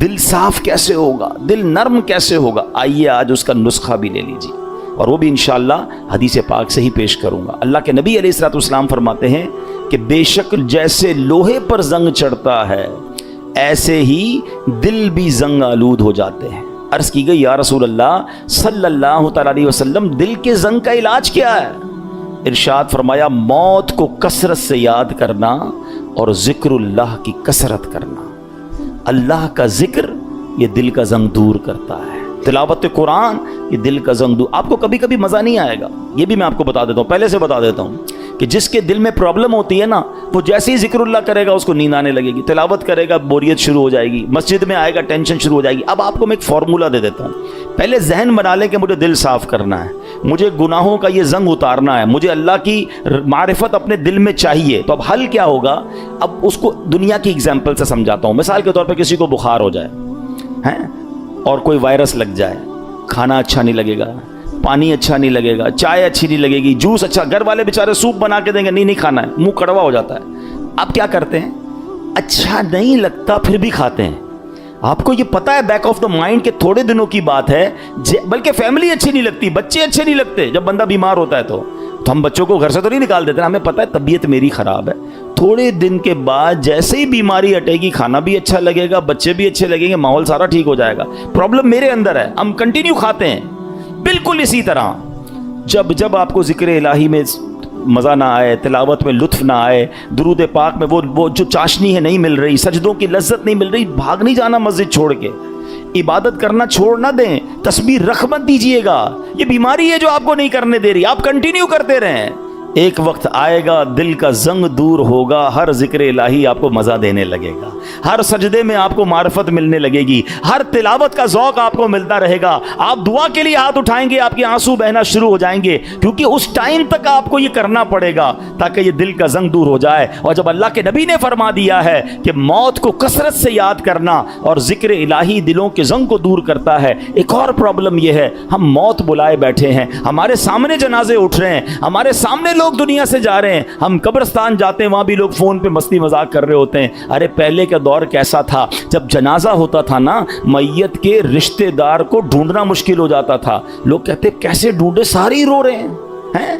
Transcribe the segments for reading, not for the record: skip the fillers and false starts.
دل صاف کیسے ہوگا, دل نرم کیسے ہوگا, آئیے آج اس کا نسخہ بھی لے لیجیے, اور وہ بھی انشاءاللہ حدیث پاک سے ہی پیش کروں گا. اللہ کے نبی علیہ الصلوۃ والسلام فرماتے ہیں کہ بے شک جیسے لوہے پر زنگ چڑھتا ہے ایسے ہی دل بھی زنگ آلود ہو جاتے ہیں. عرض کی گئی یا رسول اللہ صلی اللہ تعالی علیہ وسلم دل کے زنگ کا علاج کیا ہے؟ ارشاد فرمایا موت کو کثرت سے یاد کرنا اور ذکر اللہ کی کثرت کرنا. اللہ کا ذکر یہ دل کا زنگ دور کرتا ہے. تلاوت قرآن یہ دل کا زنگ دور. آپ کو کبھی کبھی مزہ نہیں آئے گا, یہ بھی میں آپ کو بتا دیتا ہوں, پہلے سے بتا دیتا ہوں کہ جس کے دل میں پرابلم ہوتی ہے نا, وہ جیسے ہی ذکر اللہ کرے گا اس کو نیند آنے لگے گی, تلاوت کرے گا بوریت شروع ہو جائے گی, مسجد میں آئے گا ٹینشن شروع ہو جائے گی. اب آپ کو میں ایک فارمولہ دے دیتا ہوں. پہلے ذہن بنا لیں کہ مجھے دل صاف کرنا ہے, مجھے گناہوں کا یہ زنگ اتارنا ہے, مجھے اللہ کی معرفت اپنے دل میں چاہیے. تو اب حل کیا ہوگا؟ اب اس کو دنیا کی اگزامپل سے سمجھاتا ہوں. مثال کے طور پہ کسی کو بخار ہو جائے ہیں اور کوئی وائرس لگ جائے, کھانا اچھا نہیں لگے گا, پانی اچھا نہیں لگے گا, چائے اچھی نہیں لگے گی, جوس اچھا, گھر والے بیچارے سوپ بنا کے دیں گے, نہیں کھانا ہے, منہ کڑوا ہو جاتا ہے. اب کیا کرتے ہیں؟ اچھا نہیں لگتا پھر بھی کھاتے ہیں. آپ کو یہ پتا ہے بیک آف دا مائنڈ کہ تھوڑے دنوں کی بات ہے, بلکہ فیملی اچھی نہیں لگتی, بچے اچھے نہیں لگتے. جب بندہ بیمار ہوتا ہے تو ہم بچوں کو گھر سے تو نہیں نکال دیتے, ہمیں پتا ہے طبیعت میری خراب ہے. تھوڑے دن کے بعد جیسے ہی بیماری ہٹے گی کھانا بھی اچھا لگے گا, بچے بھی اچھے لگیں گے, ماحول سارا ٹھیک ہو جائے گا. پرابلم میرے اندر ہے, ہم کنٹینیو کھاتے ہیں. بالکل اسی طرح جب آپ کو ذکر الہی میں مزہ نہ آئے, تلاوت میں لطف نہ آئے, درود پاک میں وہ جو چاشنی ہے نہیں مل رہی, سجدوں کی لذت نہیں مل رہی, بھاگ نہیں جانا مسجد چھوڑ کے, عبادت کرنا چھوڑ نہ دیں, تسبیح رکھ مت دیجیے گا. یہ بیماری ہے جو آپ کو نہیں کرنے دے رہی, آپ کنٹینیو کرتے رہیں. ایک وقت آئے گا دل کا زنگ دور ہوگا, ہر ذکر الہی آپ کو مزہ دینے لگے گا, ہر سجدے میں آپ کو معرفت ملنے لگے گی, ہر تلاوت کا ذوق آپ کو ملتا رہے گا. آپ دعا کے لیے ہاتھ اٹھائیں گے, آپ کے آنسو بہنا شروع ہو جائیں گے, کیونکہ اس ٹائم تک آپ کو یہ کرنا پڑے گا تاکہ یہ دل کا زنگ دور ہو جائے. اور جب اللہ کے نبی نے فرما دیا ہے کہ موت کو کثرت سے یاد کرنا اور ذکر الہی دلوں کے زنگ کو دور کرتا ہے. ایک اور پرابلم یہ ہے, ہم موت بلائے بیٹھے ہیں, ہمارے سامنے جنازے اٹھ رہے ہیں, ہمارے سامنے لوگ دنیا سے جا رہے ہیں, ہم قبرستان جاتے ہیں وہاں بھی لوگ فون پہ مستی مذاق کر رہے ہوتے ہیں. ارے پہلے کا دور کیسا تھا, جب جنازہ ہوتا تھا نا, میت کے رشتہ دار کو ڈھونڈنا مشکل ہو جاتا تھا. لوگ کہتے کیسے ڈھونڈے, سارے ہی رو رہے ہیں.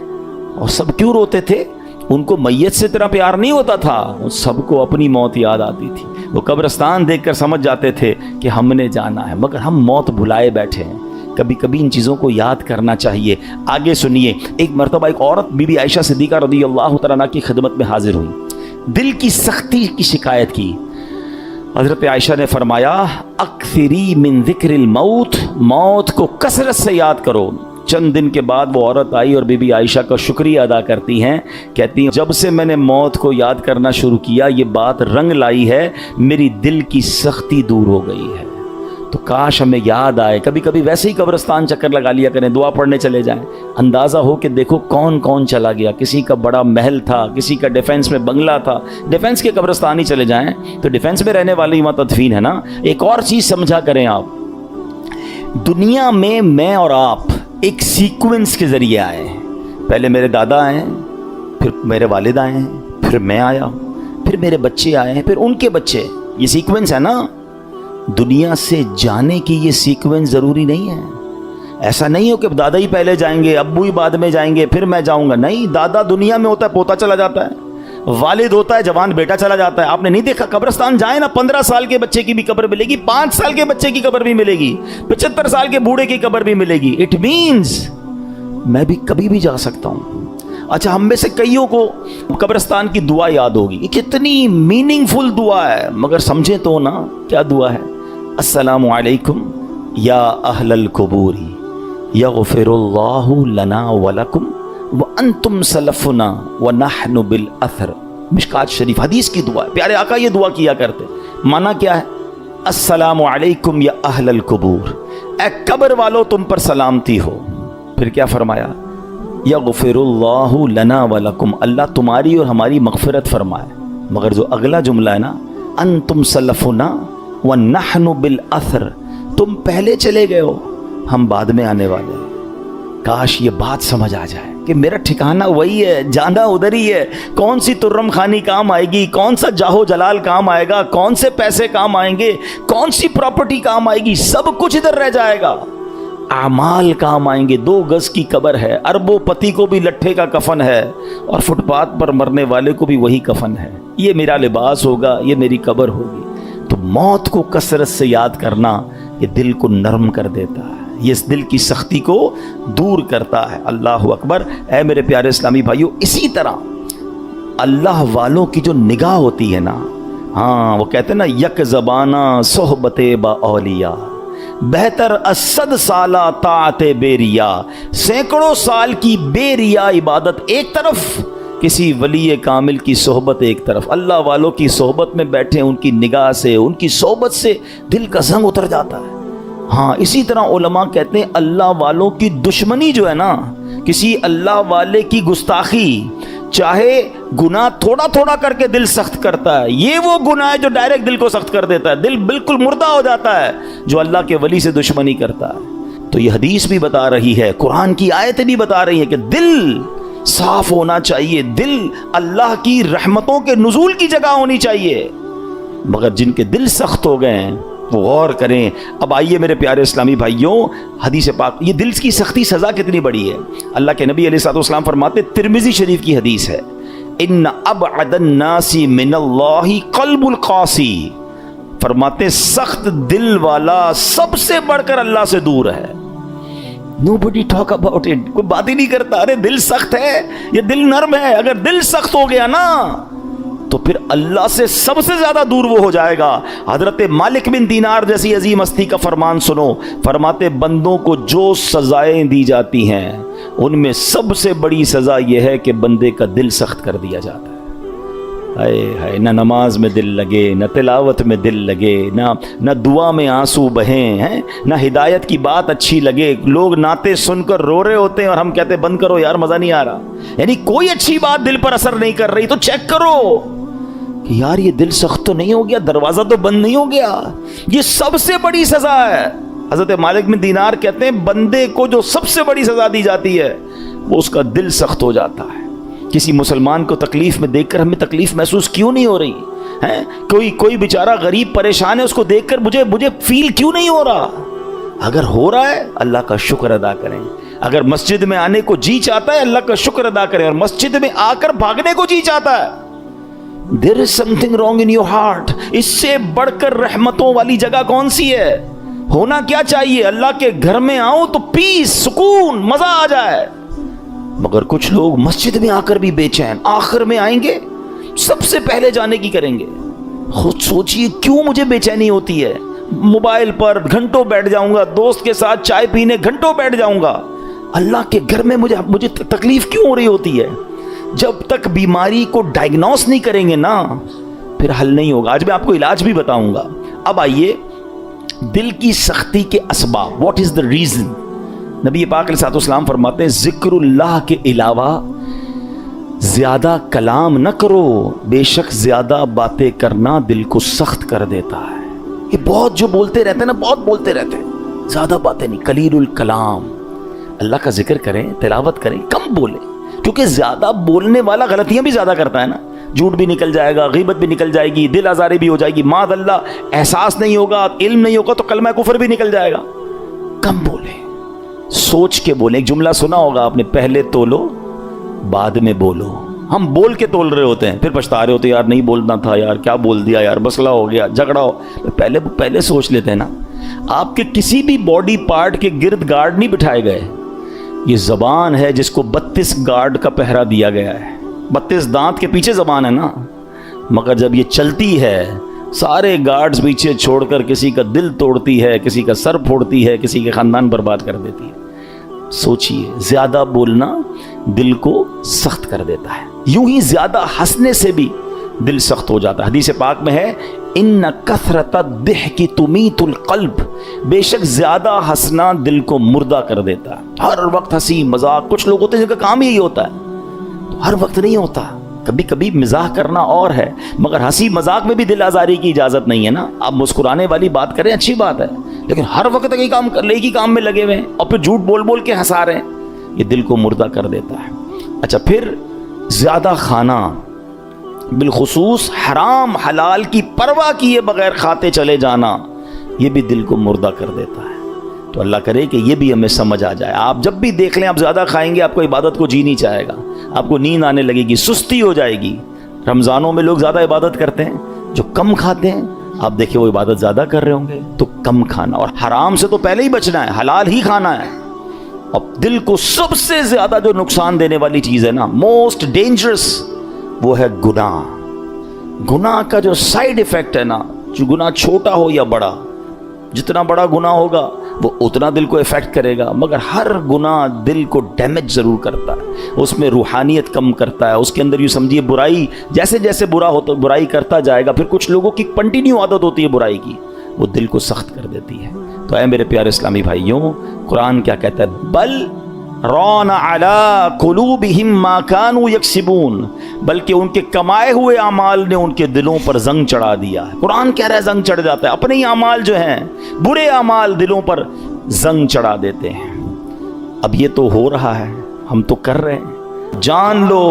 اور سب کیوں روتے تھے؟ ان کو میت سے اتنا پیار نہیں ہوتا تھا, سب کو اپنی موت یاد آتی تھی. وہ قبرستان دیکھ کر سمجھ جاتے تھے کہ ہم نے جانا ہے, مگر ہم موت بھلائے بیٹھے ہیں. کبھی کبھی ان چیزوں کو یاد کرنا چاہیے. آگے سنیے, ایک مرتبہ ایک عورت بی بی عائشہ صدیقہ رضی اللہ تعالیٰ عنہا کی خدمت میں حاضر ہوئی, دل کی سختی کی شکایت کی. حضرت عائشہ نے فرمایا اکثری من ذکر الموت, موت کو کثرت سے یاد کرو. چند دن کے بعد وہ عورت آئی اور بی بی عائشہ کا شکریہ ادا کرتی ہیں, کہتی ہیں جب سے میں نے موت کو یاد کرنا شروع کیا یہ بات رنگ لائی ہے, میری دل کی سختی دور ہو گئی ہے. تو کاش ہمیں یاد آئے, کبھی کبھی ویسے ہی قبرستان چکر لگا لیا کریں, دعا پڑھنے چلے جائیں. اندازہ ہو کہ دیکھو کون کون چلا گیا, کسی کا بڑا محل تھا, کسی کا ڈیفینس میں بنگلہ تھا, ڈیفینس کے قبرستان ہی چلے جائیں تو ڈیفینس میں رہنے والے وہاں تدفین ہے نا. ایک اور چیز سمجھا کریں آپ, دنیا میں اور آپ ایک سیکوینس کے ذریعے آئے ہیں. پہلے میرے دادا آئے ہیں, پھر میرے والد آئے ہیں, پھر میں آیا ہوں, پھر میرے بچے آئے ہیں, پھر ان کے بچے. یہ سیکوینس ہے نا. دنیا سے جانے کی یہ سیکوینس ضروری نہیں ہے. ایسا نہیں ہو کہ دادا ہی پہلے جائیں گے, ابو ہی بعد میں جائیں گے, پھر میں جاؤں گا. نہیں, دادا دنیا میں ہوتا ہے پوتا چلا جاتا ہے, والد ہوتا ہے جوان بیٹا چلا جاتا ہے. آپ نے نہیں دیکھا قبرستان جائیں نا, 15 سال کے بچے کی بھی قبر ملے گی, 5 سال کے بچے کی قبر بھی ملے گی, 75 سال کے بوڑھے کی قبر بھی ملے گی. اٹ مینز میں بھی کبھی بھی جا سکتا ہوں. اچھا, ہم میں سے کئیوں کو قبرستان کی دعا یاد ہوگی, یہ کتنی میننگ فل دعا ہے, مگر سمجھیں تو نا کیا دعا ہے. السلام علیکم یا اہل القبور یغفر اللہ لنا ولکم وانتم سلفنا ونحن بالاثر. مشکات شریف حدیث کی دعا ہے, پیارے آقا یہ دعا کیا کرتے. معنی کیا ہے؟ السلام علیکم یا اہل القبور, اے قبر والو تم پر سلامتی ہو. پھر کیا فرمایا؟ یغفر اللہ لنا ولکم, اللہ تمہاری اور ہماری مغفرت فرمائے. مگر جو اگلا جملہ ہے نا, انتم سلفنا ونحن بالاثر, تم پہلے چلے گئے ہو, ہم بعد میں آنے والے ہیں. کاش یہ بات سمجھ آ جائے. کہ میرا ٹھکانہ وہی ہے, جانا ادھر ہی ہے. کون سی ترم خانی کام آئے گی, کون سا جاہو جلال کام آئے گا, کون سے پیسے کام آئیں گے, کون سی پراپرٹی کام آئے گی, سب کچھ ادھر رہ جائے گا. اعمال کام آئیں گے. 2 گز کی قبر ہے, اربوں پتی کو بھی لٹھے کا کفن ہے, اور فٹ پاتھ پر مرنے والے کو بھی وہی کفن ہے. یہ میرا لباس ہوگا, یہ میری قبر ہوگی. تو موت کو کثرت سے یاد کرنا یہ دل کو نرم کر دیتا ہے, یہ اس دل کی سختی کو دور کرتا ہے. اللہ اکبر. اے میرے پیارے اسلامی بھائیو, اسی طرح اللہ والوں کی جو نگاہ ہوتی ہے نا, ہاں وہ کہتے ہیں نا, یک زبانہ صحبت با اولیاء بہتر اسد سالہ طاعت بے ریا. سینکڑوں سال کی بے ریا عبادت ایک طرف, کسی ولی کامل کی صحبت ایک طرف. اللہ والوں کی صحبت میں بیٹھے, ان کی نگاہ سے, ان کی صحبت سے دل کا زنگ اتر جاتا ہے. ہاں اسی طرح علماء کہتے ہیں اللہ والوں کی دشمنی جو ہے نا, کسی اللہ والے کی گستاخی, چاہے گناہ تھوڑا تھوڑا کر کے دل سخت کرتا ہے, یہ وہ گناہ ہے جو ڈائریکٹ دل کو سخت کر دیتا ہے, دل بالکل مردہ ہو جاتا ہے جو اللہ کے ولی سے دشمنی کرتا ہے. تو یہ حدیث بھی بتا رہی ہے, قرآن کی آیتیں بھی بتا رہی ہیں کہ دل صاف ہونا چاہیے, دل اللہ کی رحمتوں کے نزول کی جگہ ہونی چاہیے. مگر جن کے دل سخت ہو گئے ہیں وہ غور کریں. اب آئیے میرے پیارے اسلامی بھائیوں, حدیث پاک, یہ دل کی سختی سزا کتنی بڑی ہے. اللہ کے نبی علیہ الصلوۃ والسلام فرماتے, ترمذی شریف کی حدیث ہے, ان ابعد الناس من اللہ قلب القاسی. فرماتے سخت دل والا سب سے بڑھ کر اللہ سے دور ہے. Nobody talk about it. کوئی بات ہی نہیں کرتا. ارے دل سخت ہے, یہ دل نرم ہے. اگر دل سخت ہو گیا نا تو پھر اللہ سے سب سے زیادہ دور وہ ہو جائے گا. حضرت مالک بن دینار جیسی عظیم ہستی کا فرمان سنو. فرماتے بندوں کو جو سزائیں دی جاتی ہیں ان میں سب سے بڑی سزا یہ ہے کہ بندے کا دل سخت کر دیا جاتا ہے. ہائے نہ نماز میں دل لگے, نہ تلاوت میں دل لگے, نہ دعا میں آنسو بہیں ہیں, نہ ہدایت کی بات اچھی لگے. لوگ نعتیں سن کر رو رہے ہوتے ہیں اور ہم کہتے ہیں بند کرو یار, مزہ نہیں آ رہا. یعنی کوئی اچھی بات دل پر اثر نہیں کر رہی, تو چیک کرو کہ یار یہ دل سخت تو نہیں ہو گیا, دروازہ تو بند نہیں ہو گیا. یہ سب سے بڑی سزا ہے. حضرت مالک بن دینار کہتے ہیں بندے کو جو سب سے بڑی سزا دی جاتی ہے وہ اس کا دل سخت ہو جاتا ہے. کسی مسلمان کو تکلیف میں دیکھ کر ہمیں تکلیف محسوس کیوں نہیں ہو رہی ہے؟ کوئی بیچارہ غریب پریشان ہے, اس کو دیکھ کر مجھے فیل کیوں نہیں ہو رہا؟ اگر ہو رہا ہے اللہ کا شکر ادا کریں. اگر مسجد میں آنے کو جی چاہتا ہے اللہ کا شکر ادا کریں, اور مسجد میں آ کر بھاگنے کو جی چاہتا ہے, there is something wrong in your heart. اس سے بڑھ کر رحمتوں والی جگہ کون سی ہے؟ ہونا کیا چاہیے, اللہ کے گھر میں آؤں تو پیس, سکون, مزہ آ جائے. مگر کچھ لوگ مسجد میں آ کر بھی بے چین, آخر میں آئیں گے سب سے پہلے جانے کی کریں گے. خود سوچئے کیوں مجھے بے چینی ہوتی ہے. موبائل پر گھنٹوں بیٹھ جاؤں گا, دوست کے ساتھ چائے پینے گھنٹوں بیٹھ جاؤں گا, اللہ کے گھر میں مجھے تکلیف کیوں ہو رہی ہوتی ہے؟ جب تک بیماری کو ڈائگنوس نہیں کریں گے نا پھر حل نہیں ہوگا. آج میں آپ کو علاج بھی بتاؤں گا. اب آئیے دل کی سختی کے اسباب, واٹ از دا ریزن. نبی پاک علیہ الصلوۃ والسلام فرماتے ہیں ذکر اللہ کے علاوہ زیادہ کلام نہ کرو, بے شک زیادہ باتیں کرنا دل کو سخت کر دیتا ہے. یہ بہت جو بولتے رہتے ہیں نا, بہت بولتے رہتے ہیں, زیادہ باتیں نہیں, قلیل الکلام. اللہ کا ذکر کریں, تلاوت کریں, کم بولیں, کیونکہ زیادہ بولنے والا غلطیاں بھی زیادہ کرتا ہے نا. جھوٹ بھی نکل جائے گا, غیبت بھی نکل جائے گی, دل آزاری بھی ہو جائے گی, معاذ اللہ احساس نہیں ہوگا, علم نہیں ہوگا تو کلمہ کفر بھی نکل جائے گا. کم بولیں, سوچ کے بولیں. ایک جملہ سنا ہوگا آپ نے, پہلے تولو بعد میں بولو. ہم بول کے تول رہے ہوتے ہیں, پھر پچھتا رہے ہوتے ہیں, یار نہیں بولنا تھا, یار کیا بول دیا, یار مسئلہ ہو گیا, جھگڑا ہو. پہلے سوچ لیتے ہیں نا. آپ کے کسی بھی باڈی پارٹ کے گرد گارڈ نہیں بٹھائے گئے. یہ زبان ہے جس کو 32 گارڈ کا پہرا دیا گیا ہے. 32 دانت کے پیچھے زبان ہے نا, مگر جب یہ چلتی ہے سارے گارڈز پیچھے چھوڑ کر کسی کا دل توڑتی ہے, کسی کا سر پھوڑتی ہے, کسی کے خاندان برباد کر دیتی ہے. سوچئے, زیادہ بولنا دل کو سخت کر دیتا ہے. یوں ہی زیادہ ہنسنے سے بھی دل سخت ہو جاتا ہے. حدیث پاک میں ہے ان کثرت الضحک تمیت القلب, بے شک زیادہ ہنسنا دل کو مردہ کر دیتا ہے. ہر وقت ہنسی مذاق, کچھ لوگ ہوتے ہیں جن کا کام یہی ہوتا ہے, تو ہر وقت نہیں ہوتا. کبھی کبھی مزاح کرنا اور ہے, مگر ہنسی مذاق میں بھی دل آزاری کی اجازت نہیں ہے نا. آپ مسکرانے والی بات کریں, اچھی بات ہے, لیکن ہر وقت ایک ہی کام میں لگے ہوئے ہیں اور پھر جھوٹ بول بول کے ہنسا رہے ہیں, یہ دل کو مردہ کر دیتا ہے. اچھا پھر زیادہ کھانا، بالخصوص حرام حلال کی پرواہ کیے بغیر کھاتے چلے جانا، یہ بھی دل کو مردہ کر دیتا ہے۔ تو اللہ کرے کہ یہ بھی ہمیں سمجھ آ جائے۔ آپ جب بھی دیکھ لیں آپ زیادہ کھائیں گے، آپ کو عبادت کو جی نہیں چاہے گا، آپ کو نیند آنے لگے گی، سستی ہو جائے گی۔ رمضانوں میں لوگ زیادہ عبادت کرتے ہیں، جو کم کھاتے ہیں آپ دیکھیں وہ عبادت زیادہ کر رہے ہوں گے۔ تو کم کھانا، اور حرام سے تو پہلے ہی بچنا ہے، حلال ہی کھانا ہے۔ اب دل کو سب سے زیادہ جو نقصان دینے والی چیز ہے نا، موسٹ ڈینجرس، وہ ہے گناہ۔ گناہ کا جو سائیڈ ایفیکٹ ہے نا، جو گناہ چھوٹا ہو یا بڑا، جتنا بڑا گناہ ہوگا وہ اتنا دل کو افیکٹ کرے گا، مگر ہر گناہ دل کو ڈیمیج ضرور کرتا ہے، اس میں روحانیت کم کرتا ہے، اس کے اندر یوں سمجھیے برائی، جیسے جیسے برا ہوتا برائی کرتا جائے گا، پھر کچھ لوگوں کی کنٹینیو عادت ہوتی ہے برائی کی، وہ دل کو سخت کر دیتی ہے۔ تو اے میرے پیارے اسلامی بھائیوں، قرآن کیا کہتا ہے؟ بل ران علی قلوبہم ما کانوا یکسبون، بلکہ ان کے کمائے ہوئے اعمال نے ان کے دلوں پر زنگ چڑھا دیا ہے۔ قرآن کہہ رہا ہے زنگ چڑھ جاتا ہے، اپنے ہی اعمال جو ہیں برے اعمال دلوں پر زنگ چڑھا دیتے ہیں۔ اب یہ تو ہو رہا ہے، ہم تو کر رہے ہیں۔ جان لو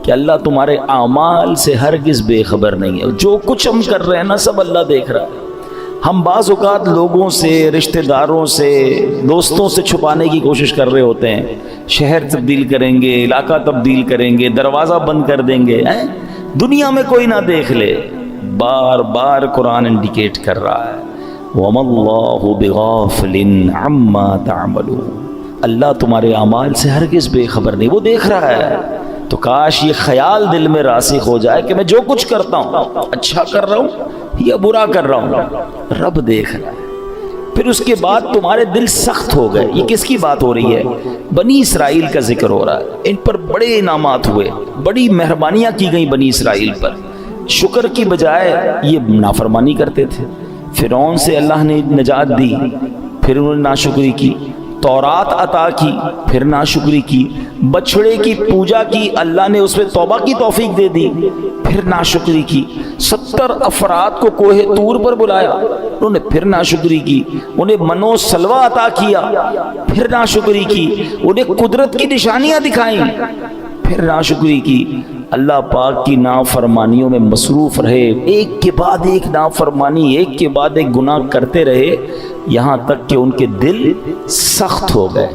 کہ اللہ تمہارے اعمال سے ہرگز بے خبر نہیں ہے، جو کچھ ہم کر رہے ہیں نا سب اللہ دیکھ رہا ہے۔ ہم بعض اوقات لوگوں سے، رشتہ داروں سے، دوستوں سے چھپانے کی کوشش کر رہے ہوتے ہیں، شہر تبدیل کریں گے، علاقہ تبدیل کریں گے، دروازہ بند کر دیں گے، دنیا میں کوئی نہ دیکھ لے۔ بار بار قرآن انڈیکیٹ کر رہا ہے وَمَا اللَّهُ بِغَافِلٍ عَمَّا تَعْمَلُونَ، اللہ تمہارے اعمال سے ہرگز بے خبر نہیں، وہ دیکھ رہا ہے۔ تو کاش یہ خیال دل میں راسخ ہو جائے کہ میں جو کچھ کرتا ہوں اچھا کر رہا ہوں یا برا کر رہا ہوں، رب دیکھ رہا ہے۔ پھر اس کے بعد تمہارے دل سخت ہو گئے۔ یہ کس کی بات ہو رہی ہے؟ بنی اسرائیل کا ذکر ہو رہا ہے۔ ان پر بڑے انعامات ہوئے، بڑی مہربانیاں کی گئیں بنی اسرائیل پر، شکر کی بجائے یہ نافرمانی کرتے تھے۔ فرعون سے اللہ نے نجات دی، پھر انہوں نے ناشکری کی، تورات عطا کی، پھر ناشکری کی، بچڑے کی پوجا کی، اللہ نے اس پہ توبہ کی توفیق دے دی، پھر ناشکری کی۔ 70 افراد کو کوہ طور پر بلایا، انہوں نے پھر ناشکری کی، انہیں منو سلوہ عطا کیا، پھر ناشکری کی، انہیں قدرت کی نشانیاں دکھائیں، پھر ناشکری کی۔ اللہ پاک کی نافرمانیوں میں مصروف رہے، ایک کے بعد ایک نافرمانی، ایک کے بعد ایک گناہ کرتے رہے، یہاں تک کہ ان کے دل سخت ہو گئے۔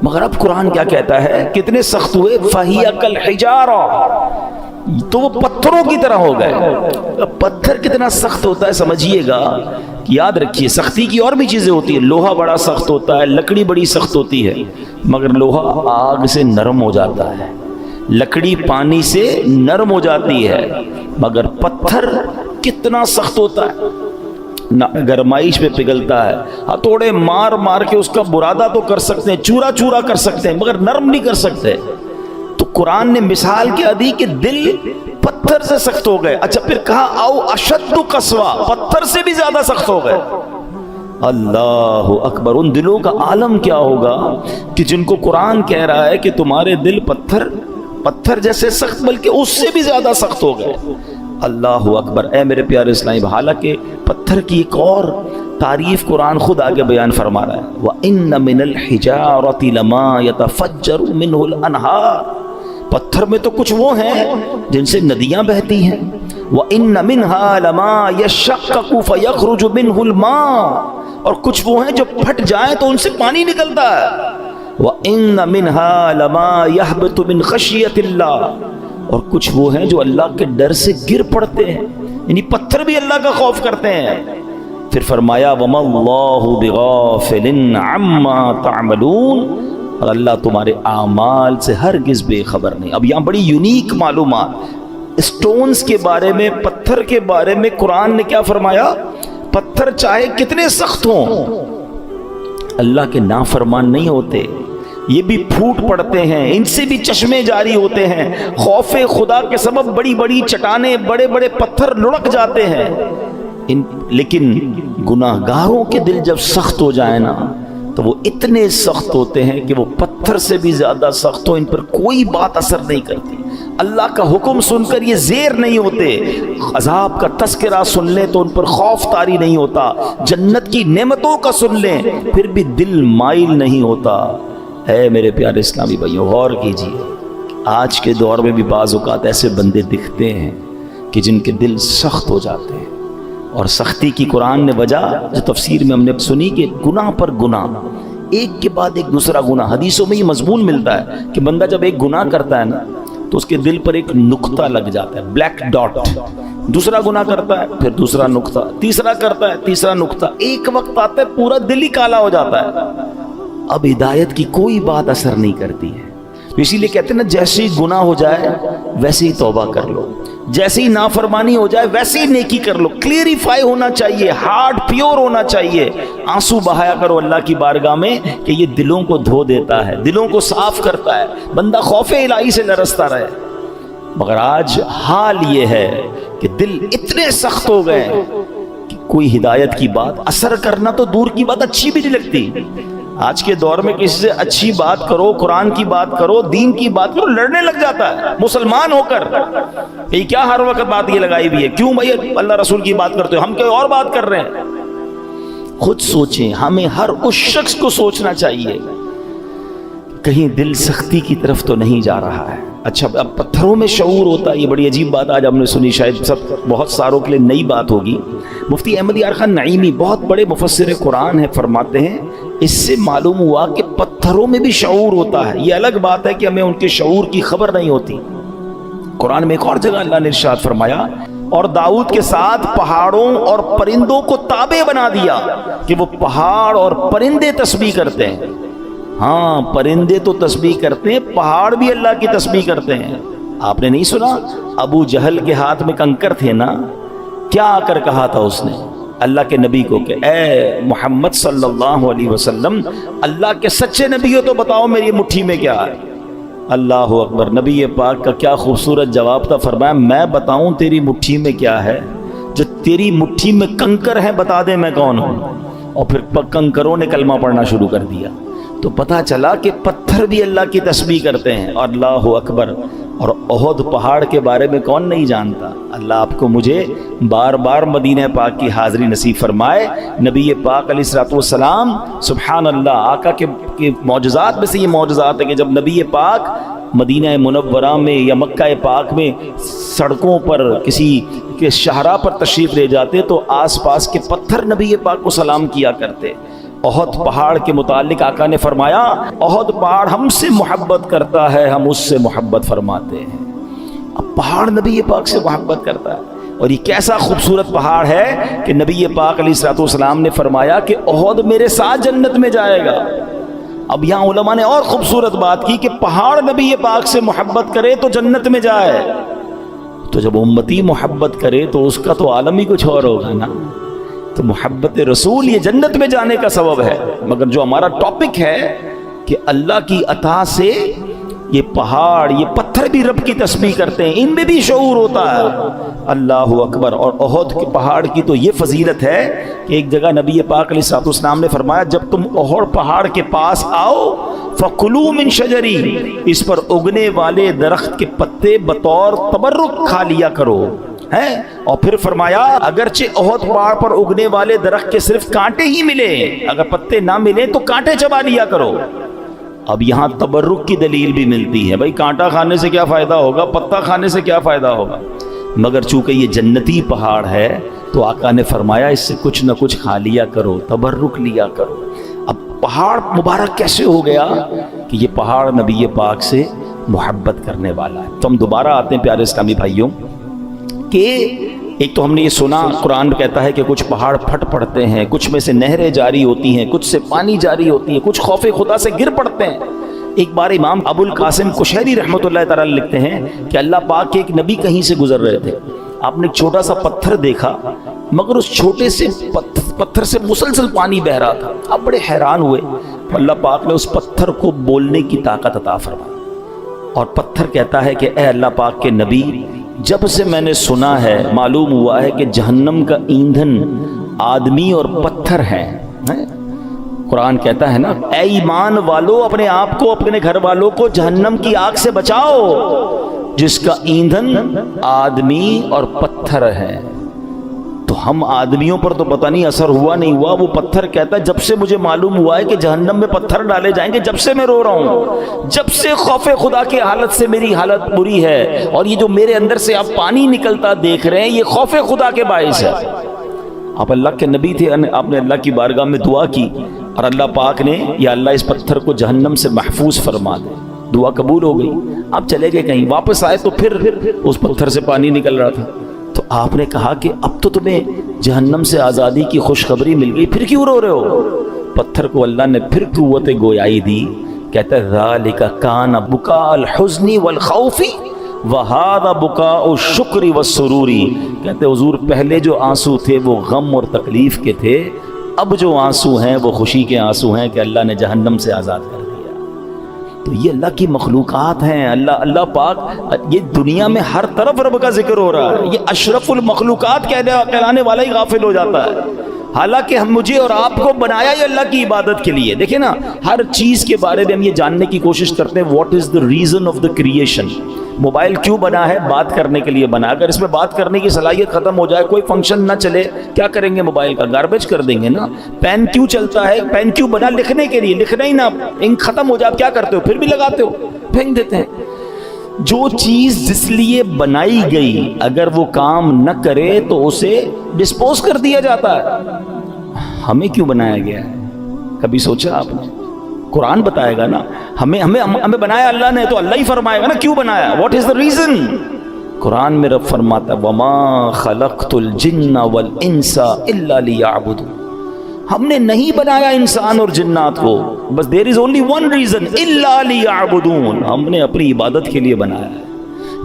مگر اب قرآن کیا کہتا ہے؟ کتنے سخت ہوئے؟ فَهِيَ كَالْحِجَارَةِ، تو وہ پتھروں کی طرح ہو گئے۔ پتھر کتنا سخت ہوتا ہے سمجھیے گا، یاد رکھیے سختی کی اور بھی چیزیں ہوتی ہیں، لوہا بڑا سخت ہوتا ہے، لکڑی بڑی سخت ہوتی ہے، مگر لوہا آگ سے نرم ہو جاتا ہے، لکڑی پانی سے نرم ہو جاتی ہے، مگر پتھر کتنا سخت ہوتا ہے، نہ گرمائش میں پگھلتا ہے، ہتھوڑے مار مار کے اس کا برادہ تو کر سکتے ہیں، چورا چورا کر سکتے ہیں، مگر نرم نہیں کر سکتے۔ تو قرآن نے مثال کیا دی کہ دل پتھر سے سخت ہو گئے۔ اچھا پھر کہا او اشد قسوہ، پتھر سے بھی زیادہ سخت ہو گئے۔ اللہ اکبر، ان دلوں کا عالم کیا ہوگا کہ جن کو قرآن کہہ رہا ہے کہ تمہارے دل پتھر جیسے سخت بلکہ اس سے بھی زیادہ سخت ہو گئے۔ اللہ اکبر۔ اے میرے پیارے اسلامی، حالانکہ پتھر کی ایک اور تعریف قرآن خود آگے بیان فرما رہا ہے، وَإِنَّ مِنَ الْحِجَارَةِ لَمَا يَتَفَجَّرُ مِنْهُ الْأَنْهَارُ، پتھر میں تو کچھ وہ ہیں جن سے ندیاں بہتی ہیں، وَإِنَّ مِنْهَا لَمَا يَشَّقَّقُ فَيَخْرُجُ مِنْهُ الْمَاءُ، اور کچھ وہ ہیں جو پھٹ جائیں تو ان سے پانی نکلتا ہے، وَإِنَّ مِنْهَا لَمَا يَهْبِطُ مِنْ خَشْيَةِ اللَّهِ، اور کچھ وہ ہیں جو اللہ کے ڈر سے گر پڑتے ہیں، یعنی پتھر بھی اللہ کا خوف کرتے ہیں۔ پھر فرمایا وَمَا اللَّهُ بِغَافِلٍ عَمَّا تَعْمَلُونَ، اور اللہ تمہارے اعمال سے ہرگز بے خبر نہیں۔ اب یہاں بڑی یونیک معلومات، اسٹونز کے بارے میں، پتھر کے بارے میں قرآن نے کیا فرمایا؟ پتھر چاہے کتنے سخت ہوں، اللہ کے نافرمان نہیں ہوتے، یہ بھی پھوٹ پڑتے ہیں، ان سے بھی چشمے جاری ہوتے ہیں، خوف خدا کے سبب بڑی بڑی چٹانیں، بڑے بڑے پتھر لڑک جاتے ہیں، لیکن گناہ گاروں کے دل جب سخت ہو جائے نا تو وہ اتنے سخت ہوتے ہیں کہ وہ پتھر سے بھی زیادہ سخت ہو، ان پر کوئی بات اثر نہیں کرتی، اللہ کا حکم سن کر یہ زیر نہیں ہوتے، عذاب کا تذکرہ سن لیں تو ان پر خوف طاری نہیں ہوتا، جنت کی نعمتوں کا سن لیں پھر بھی دل مائل نہیں ہوتا۔ اے میرے پیارے اسلامی بھائیوں، غور کیجیے، آج کے دور میں بھی بعض اوقات ایسے بندے دکھتے ہیں کہ جن کے دل سخت ہو جاتے ہیں، اور سختی کی قرآن نے وجہ جو تفسیر میں ہم نے سنی کہ گناہ پر گناہ، ایک کے بعد ایک دوسرا گناہ۔ حدیثوں میں یہ مضمون ملتا ہے کہ بندہ جب ایک گناہ کرتا ہے نا تو اس کے دل پر ایک نقطہ لگ جاتا ہے، بلیک ڈاٹ۔ دوسرا گناہ کرتا ہے، پھر دوسرا نقطہ، تیسرا کرتا ہے، تیسرا نقطہ، ایک وقت آتا ہے پورا دل ہی کالا ہو جاتا ہے۔ اب ہدایت کی کوئی بات اثر نہیں کرتی ہے۔ اسی لیے کہتے ہیں نا، جیسے ہی گناہ ہو جائے ویسے ہی توبہ کر لو، جیسے ہی نافرمانی ہو جائے ویسے ہی نیکی کر لو۔ کلیریفائی ہونا چاہیے، ہارٹ پیور ہونا چاہیے، آنسو بہایا کرو اللہ کی بارگاہ میں کہ یہ دلوں کو دھو دیتا ہے، دلوں کو صاف کرتا ہے، بندہ خوف الہی سے لرزتا رہے۔ مگر آج حال یہ ہے کہ دل اتنے سخت ہو گئے کہ کوئی ہدایت کی بات اثر کرنا تو دور کی بات، اچھی بھی نہیں لگتی۔ آج کے دور میں کسی سے اچھی بات کرو، قرآن کی بات کرو، دین کی بات کرو، لڑنے لگ جاتا ہے مسلمان ہو کر۔ یہ کیا ہر وقت بات یہ لگائی بھی ہے، کیوں بھائی اللہ رسول کی بات کرتے ہو، ہم کوئی اور بات کر رہے ہیں۔ خود سوچیں، ہمیں ہر اس شخص کو سوچنا چاہیے کہیں دل سختی کی طرف تو نہیں جا رہا ہے۔ اچھا، اب پتھروں میں شعور ہوتا ہے، یہ بڑی عجیب بات آج ہم نے سنی، شاید بہت ساروں کے لیے نئی بات ہوگی۔ مفتی احمد یار خان نعیمی بہت بڑے مفسر قرآن ہیں، فرماتے ہیں اس سے معلوم ہوا کہ پتھروں میں بھی شعور ہوتا ہے۔ یہ الگ بات ہے کہ ہمیں ان کے شعور کی خبر نہیں ہوتی۔ قرآن میں ایک اور جگہ اللہ نے ارشاد فرمایا، اور داؤد کے ساتھ پہاڑوں اور پرندوں کو تابع بنا دیا کہ وہ پہاڑ اور پرندے تسبیح کرتے ہیں۔ ہاں، پرندے تو تسبیح کرتے ہیں، پہاڑ بھی اللہ کی تسبیح کرتے ہیں۔ آپ نے نہیں سنا ابو جہل کے ہاتھ میں کنکر تھے نا، کیا آ کر کہا تھا اس نے اللہ کے نبی کو کہ اے محمد صلی اللہ علیہ وسلم، اللہ کے سچے نبی ہو تو بتاؤ میری مٹھی میں کیا ہے۔ اللہ اکبر، نبی پاک کا کیا خوبصورت جواب تھا، فرمایا میں بتاؤں تیری مٹھی میں کیا ہے؟ جو تیری مٹھی میں کنکر ہے بتا دے میں کون ہوں۔ اور پھر کنکروں نے کلمہ پڑھنا شروع کر دیا، تو پتہ چلا کہ پتھر بھی اللہ کی تسبیح کرتے ہیں۔ اور اللہ اکبر، اور احد پہاڑ کے بارے میں کون نہیں جانتا؟ اللہ آپ کو مجھے بار بار مدینہ پاک کی حاضری نصیب فرمائے۔ نبی پاک علیہ الصلوۃ والسلام، سبحان اللہ، آقا کے معجزات میں سے یہ معجزات ہے کہ جب نبی پاک مدینہ منورہ میں یا مکہ پاک میں سڑکوں پر کسی کے شاہراہ پر تشریف لے جاتے تو آس پاس کے پتھر نبی پاک کو سلام کیا کرتے۔ احد پہاڑ کے متعلق آقا نے فرمایا، احد پہاڑ ہم سے محبت کرتا ہے، ہم اس سے محبت فرماتے ہیں۔ اب پہاڑ نبی پاک سے محبت کرتا ہے، اور یہ کیسا خوبصورت پہاڑ ہے کہ نبی پاک علیہ الصلوۃ والسلام نے فرمایا کہ احد میرے ساتھ جنت میں جائے گا۔ اب یہاں علماء نے اور خوبصورت بات کی کہ پہاڑ نبی پاک سے محبت کرے تو جنت میں جائے، تو جب امتی محبت کرے تو اس کا تو عالم ہی کچھ اور ہوگا نا۔ تو محبت رسول یہ جنت میں جانے کا سبب ہے۔ مگر جو ہمارا ٹاپک ہے کہ اللہ کی عطا سے یہ پہاڑ، یہ پتھر بھی رب کی تسبیح کرتے ہیں، ان میں بھی شعور ہوتا ہے۔ اللہ اکبر۔ اور احد کے پہاڑ کی تو یہ فضیلت ہے کہ ایک جگہ نبی پاک علیہ الصلوۃ والسلام نے فرمایا، جب تم احد پہاڑ کے پاس آؤ فَكُلُوا مِن شَجَرِهِ، اس پر اگنے والے درخت کے پتے بطور تبرک کھا لیا کرو ہے۔ اور پھر فرمایا اگرچہ احد پہاڑ پر اگنے والے درخت کے صرف کانٹے ہی ملے، اگر پتے نہ ملے تو کانٹے چبا لیا کرو۔ اب یہاں تبرک کی دلیل بھی ملتی ہے، بھائی کانٹا کھانے سے کیا فائدہ ہوگا، پتا کھانے سے کیا فائدہ ہوگا، مگر چونکہ یہ جنتی پہاڑ ہے تو آقا نے فرمایا اس سے کچھ نہ کچھ کھا لیا کرو، تبرک لیا کرو۔ اب پہاڑ مبارک کیسے ہو گیا کہ یہ پہاڑ نبی پاک سے محبت کرنے والا ہے۔ تو ہم دوبارہ آتے ہیں پیارے اسلامی بھائیوں کہ ایک تو ہم نے یہ سنا قرآن کہتا ہے کہ کچھ پہاڑ پھٹ پڑتے ہیں، کچھ میں سے نہریں جاری ہوتی ہیں، کچھ سے پانی جاری ہوتی ہے، کچھ خوف خدا سے گر پڑتے ہیں۔ ایک بار امام ابو القاسم کشیری رحمۃ اللہ تعالی لکھتے ہیں کہ اللہ پاک کے ایک نبی کہیں سے گزر رہے تھے، آپ نے ایک چھوٹا سا پتھر دیکھا، مگر اس چھوٹے سے پتھر سے مسلسل پانی بہ رہا تھا۔ آپ بڑے حیران ہوئے، اللہ پاک نے اس پتھر کو بولنے کی طاقت عطا فرمائی، اور پتھر کہتا ہے کہ اے اللہ پاک کے نبی، جب سے میں نے سنا ہے معلوم ہوا ہے کہ جہنم کا ایندھن آدمی اور پتھر ہیں۔ قرآن کہتا ہے نا، اے ایمان والو اپنے آپ کو اپنے گھر والوں کو جہنم کی آگ سے بچاؤ جس کا ایندھن آدمی اور پتھر ہے۔ تو ہم آدمیوں پر تو پتہ نہیں اثر ہوا نہیں ہوا، وہ پتھر کہتا ہے جب سے مجھے معلوم ہوا ہے کہ جہنم میں پتھر ڈالے جائیں گے، جب سے میں رو رہا ہوں، جب سے خوف خدا کی حالت سے میری حالت بری ہے، اور یہ جو میرے اندر سے آپ پانی نکلتا دیکھ رہے ہیں یہ خوف خدا کے باعث ہے۔ آپ اللہ کے نبی تھے، آپ نے اللہ کی بارگاہ میں دعا کی اور اللہ پاک نے یا اللہ اس پتھر کو جہنم سے محفوظ فرما دے، دعا قبول ہو گئی۔ آپ چلے گئے کہیں، واپس آئے تو پھر اس پتھر سے پانی نکل رہا تھا، تو آپ نے کہا کہ اب تو تمہیں جہنم سے آزادی کی خوشخبری مل گئی، پھر کیوں رو رہے ہو؟ پتھر کو اللہ نے پھر قوت گویائی دی، کہتا ہے ذالک کان بکاء الحزن والخوف وہذا بکاء الشکر والسرور، کہتے حضور پہلے جو آنسو تھے وہ غم اور تکلیف کے تھے، اب جو آنسو ہیں وہ خوشی کے آنسو ہیں کہ اللہ نے جہنم سے آزاد کر دیا۔ تو یہ اللہ کی مخلوقات ہیں، اللہ پاک، یہ دنیا میں ہر طرف رب کا ذکر ہو رہا ہے، یہ اشرف المخلوقات کہلانے والا ہی غافل ہو جاتا ہے، حالانکہ ہم مجھے اور آپ کو بنایا ہی اللہ کی عبادت کے لیے۔ دیکھیں نا، ہر چیز کے بارے میں ہم یہ جاننے کی کوشش کرتے ہیں what is the reason of the creation. Mobile کیوں بنا ہے؟ بات کرنے کے لیے بنا۔ اگر اس میں بات کرنے کی صلاحیت ختم ہو جائے، کوئی فنکشن نہ چلے، کیا کریں گے؟ موبائل کا گاربیج کر دیں گے نا۔ پین کیوں چلتا ہے؟ پین کیوں بنا؟ لکھنے کے لیے، لکھنا ہی نا، انک ختم ہو جائے آپ کیا کرتے ہو؟ پھر بھی لگاتے ہو، پھینک دیتے ہیں۔ جو چیز جس لیے بنائی گئی اگر وہ کام نہ کرے تو اسے ڈسپوز کر دیا جاتا ہے۔ ہمیں کیوں بنایا گیا ہے؟ کبھی سوچا آپ نے؟ قرآن بتائے گا نا، ہمیں بنایا اللہ نے، تو اللہ ہی فرمائے گا نا کیوں بنایا، واٹ از دا ریزن۔ قرآن میں رب فرماتا ہے وَمَا خَلَقْتُ الْجِنَّ وَالْإِنسَ إِلَّا لِيَعْبُدُونِ، ہم نے نہیں بنایا انسان اور جنات کو، بس there is only one reason إِلَّا لِيَعْبُدُونَ، ہم نے اپنی عبادت کے لیے بنایا ہے۔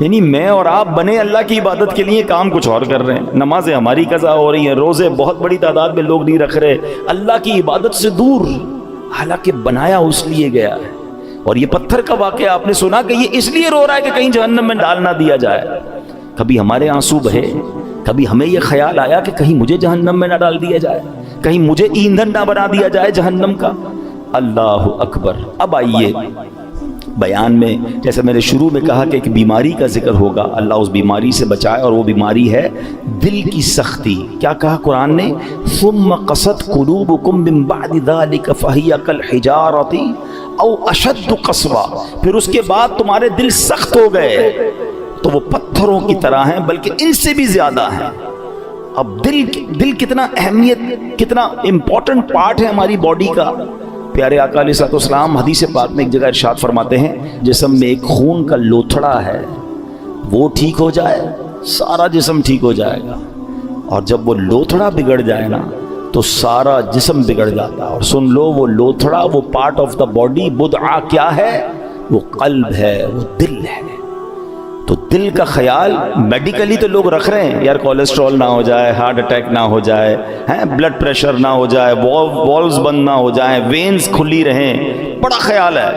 یعنی میں اور آپ بنے اللہ کی عبادت کے لیے، کام کچھ اور کر رہے ہیں۔ نمازیں ہماری قضا ہو رہی ہیں، روزے بہت بڑی تعداد میں لوگ نہیں رکھ رہے، اللہ کی عبادت سے دور، حالانکہ بنایا اس لیے گیا ہے۔ اور یہ پتھر کا واقعہ آپ نے سنا کہ یہ اس لیے رو رہا ہے کہ کہیں جہنم میں ڈال نہ دیا جائے۔ کبھی ہمارے آنسو بہے، کبھی ہمیں یہ خیال آیا کہ کہیں مجھے جہنم میں نہ ڈال دیا جائے، کہیں مجھے ایندھن نہ بنا دیا جائے جہنم کا۔ اللہ اکبر۔ اب آئیے بیان میں، جیسے میں نے شروع میں کہا کہ ایک بیماری کا ذکر ہوگا، اللہ اس بیماری سے بچائے، اور وہ بیماری ہے دل کی سختی۔ کیا کہا قرآن نے؟ ثم قست قلوبکم من بعد ذلک فہی کالحجارۃ او اشد قسوہ، پھر اس کے بعد تمہارے دل سخت ہو گئے تو وہ پتھروں کی طرح ہیں، بلکہ ان سے بھی زیادہ ہیں۔ اب دل کتنا اہمیت، کتنا امپورٹنٹ پارٹ ہے ہماری باڈی کا۔ پیارے آقا علیہ الصلوۃ والسلام حدیث پاک میں ایک جگہ ارشاد فرماتے ہیں جسم میں ایک خون کا لوتھڑا ہے، وہ ٹھیک ہو جائے سارا جسم ٹھیک ہو جائے گا، اور جب وہ لوتھڑا بگڑ جائے نا تو سارا جسم بگڑ جاتا ہے۔ اور سن لو، وہ لوتھڑا، وہ پارٹ آف دا باڈی، بدعہ کیا ہے؟ وہ قلب ہے، وہ دل ہے۔ تو دل کا خیال میڈیکلی تو لوگ رکھ رہے ہیں، یار کولیسٹرول نہ ہو جائے، ہارٹ اٹیک نہ ہو جائے، بلڈ پریشر نہ ہو جائے، والوز بند نہ ہو جائیں، وینز کھلی رہیں، بڑا خیال ہے۔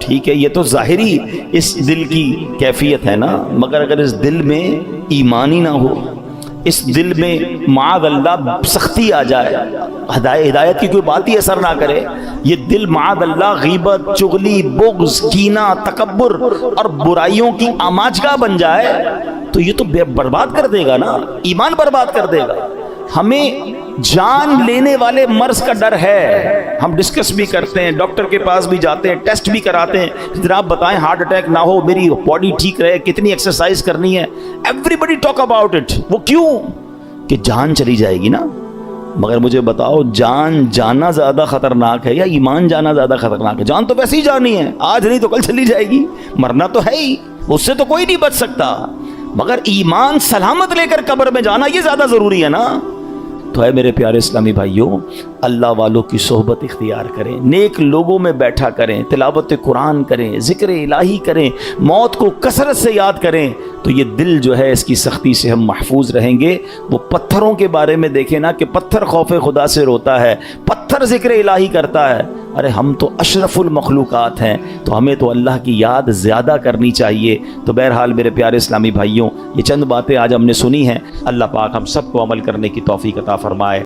ٹھیک ہے، یہ تو ظاہری اس دل کی کیفیت ہے نا، مگر اگر اس دل میں ایمان ہی نہ ہو، اس دل میں معاذ اللہ سختی آ جائے، ہدایت کی کوئی بات ہی اثر نہ کرے، یہ دل معاذ اللہ غیبت، چغلی، بغض، کینہ، تکبر اور برائیوں کی آماجگاہ بن جائے تو یہ تو برباد کر دے گا نا، ایمان برباد کر دے گا۔ ہمیں جان لینے والے مرض کا ڈر ہے، ہم ڈسکس بھی کرتے ہیں، ڈاکٹر کے پاس بھی جاتے ہیں، ٹیسٹ بھی کراتے ہیں، جناب بتائیں ہارٹ اٹیک نہ ہو، میری باڈی ٹھیک رہے، کتنی ایکسرسائز کرنی ہے، everybody talk about it. وہ کیوں؟ کہ جان چلی جائے گی نا۔ مگر مجھے بتاؤ، جان جانا زیادہ خطرناک ہے یا ایمان جانا زیادہ خطرناک ہے؟ جان تو ویسے ہی جانی ہے، آج نہیں تو کل چلی جائے گی، مرنا تو ہے ہی، اس سے تو کوئی نہیں بچ سکتا، مگر ایمان سلامت لے کر قبر میں جانا یہ زیادہ ضروری ہے نا۔ تو ہے میرے پیارے اسلامی بھائیوں، اللہ والوں کی صحبت اختیار کریں، نیک لوگوں میں بیٹھا کریں، تلاوت قرآن کریں، ذکر الہی کریں، موت کو کثرت سے یاد کریں، تو یہ دل جو ہے اس کی سختی سے ہم محفوظ رہیں گے۔ وہ پتھروں کے بارے میں دیکھیں نا کہ پتھر خوف خدا سے روتا ہے، پتھر ذکر الہی کرتا ہے۔ ارے ہم تو اشرف المخلوقات ہیں، تو ہمیں تو اللہ کی یاد زیادہ کرنی چاہیے۔ تو بہرحال میرے پیارے اسلامی بھائیوں، یہ چند باتیں آج ہم نے سنی ہیں، اللہ پاک ہم سب کو عمل کرنے کی توفیق عطا فرمائے۔